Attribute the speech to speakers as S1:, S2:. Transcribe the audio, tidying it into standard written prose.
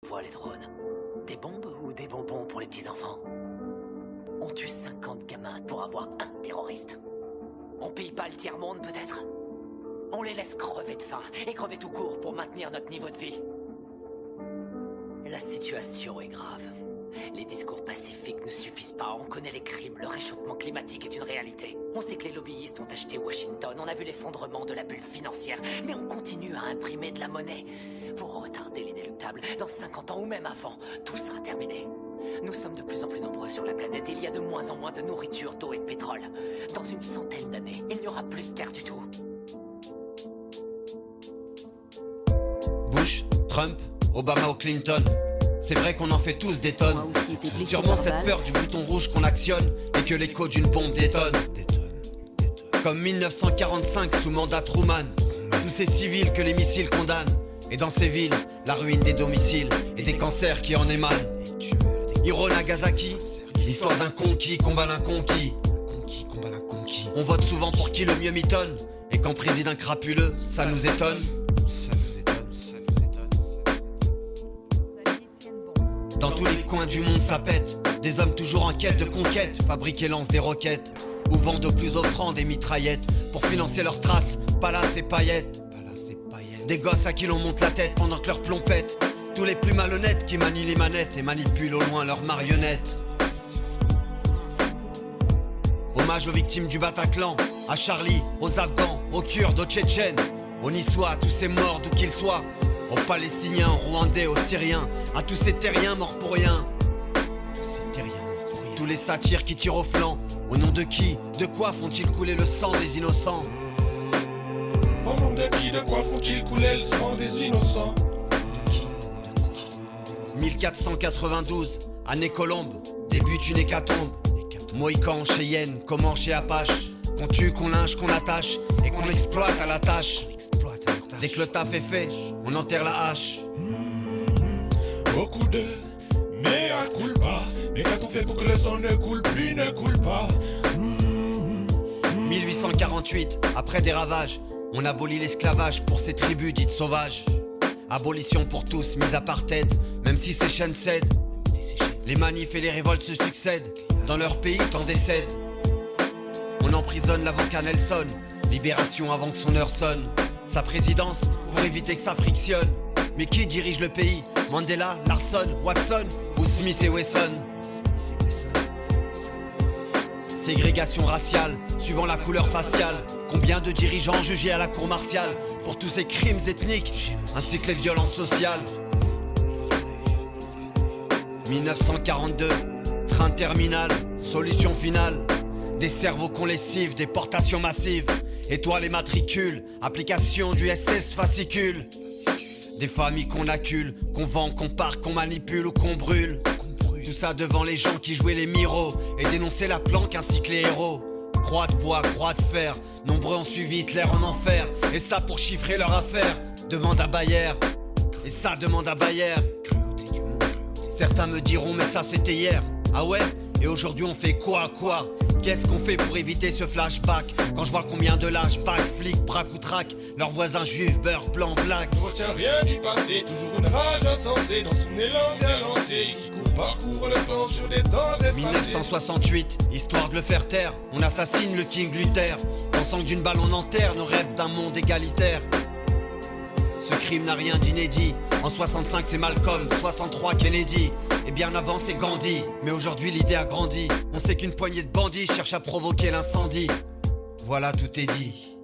S1: Vois les drones. Des bombes ou des bonbons pour les petits enfants? On tue 50 gamins pour avoir un terroriste. On paye pas le tiers-monde peut-être? On les laisse crever de faim et crever tout court pour maintenir notre niveau de vie. La situation est grave. Les discours pacifiques ne suffisent pas, on connaît les crimes, le réchauffement climatique est une réalité. On sait que les lobbyistes ont acheté Washington, on a vu l'effondrement de la bulle financière, mais on continue à imprimer de la monnaie pour retarder l'inéluctable. Dans 50 ans ou même avant, tout sera terminé. Nous sommes de plus en plus nombreux sur la planète et il y a de moins en moins de nourriture, d'eau et de pétrole. Dans une centaine d'années, il n'y aura plus de terre du tout.
S2: Bush, Trump, Obama ou Clinton. C'est vrai qu'on en fait tous des tonnes. Sûrement cette peur du bouton rouge qu'on actionne et que l'écho d'une bombe détonne. Comme 1945 sous mandat Truman. Tous ces civils que les missiles condamnent. Et dans ces villes, la ruine des domiciles et des cancers qui en émanent. Hiro Nagasaki, l'histoire d'un conquis combat l'inconquis. On vote souvent pour qui le mieux mitonne. Et quand préside un crapuleux, ça nous étonne. Dans tous les coins du monde ça pète. Des hommes toujours en quête de conquête fabriquent et lancent des roquettes ou vendent aux plus offrants des mitraillettes pour financer leurs strass, palaces et paillettes. Des gosses à qui l'on monte la tête pendant que leur plomb pète. Tous les plus malhonnêtes qui manient les manettes et manipulent au loin leurs marionnettes. Hommage aux victimes du Bataclan, à Charlie, aux Afghans, aux Kurdes, aux Tchétchènes, aux Niçois, à tous ces morts d'où qu'ils soient, aux Palestiniens, aux Rwandais, aux Syriens, à tous ces terriens morts pour rien. Tous les satyres qui tirent au flanc, au nom de qui, de quoi font-ils couler le sang des innocents?
S3: Au nom de qui, de quoi font-ils couler le sang des innocents?
S2: 1492, année Colombe, débute une hécatombe. Mohican, Cheyenne, Comanche et Apache, qu'on tue, qu'on lynche, qu'on attache et qu'on exploite à la tâche. Dès que le taf est fait, on enterre la hache.
S3: Beaucoup de mea culpa, mais qu'a-t-on fait pour que le sang ne coule plus, ne coule pas?
S2: 1848, après des ravages, on abolit l'esclavage pour ces tribus dites sauvages. Abolition pour tous, mise apartheid, même si ces chaînes cèdent. Les manifs et les révoltes se succèdent, dans leur pays tant décèdent. On emprisonne l'avocat Nelson, libération avant que son heure sonne. Sa présidence pour éviter que ça frictionne. Mais qui dirige le pays? Mandela, Larson, Watson ou Smith et Wesson? Ségrégation raciale, suivant la couleur faciale. Combien de dirigeants jugés à la cour martiale pour tous ces crimes ethniques, ainsi que les violences sociales? 1942, train terminal, solution finale. Des cerveaux qu'on lessive, déportation massive. Étoiles et matricules, application du SS fascicule. Des familles qu'on accule, qu'on vend, qu'on part, qu'on manipule ou qu'on brûle. Tout ça devant les gens qui jouaient les miros et dénonçaient la planque ainsi que les héros. Croix de bois, croix de fer, nombreux ont suivi Hitler en enfer. Et ça pour chiffrer leur affaire, demande à Bayer. Et ça demande à Bayer. Certains me diront mais ça c'était hier. Ah ouais? Et aujourd'hui on fait quoi? Qu'est-ce qu'on fait pour éviter ce flashback? Quand je vois combien de lâches, bacs, flics, braques ou traques, leurs voisins juifs, beurre, blanc, black.
S3: Je retiens rien du passé, toujours une rage insensée dans son élan bien lancé qui parcourt le temps sur des temps espacés.
S2: 1968, histoire de le faire taire, on assassine le King Luther, pensant que d'une balle on enterre nos rêves d'un monde égalitaire. Ce crime n'a rien d'inédit. En 65 c'est Malcolm, 63 Kennedy. Et bien avant c'est Gandhi. Mais aujourd'hui l'idée a grandi. On sait qu'une poignée de bandits cherche à provoquer l'incendie. Voilà, tout est dit.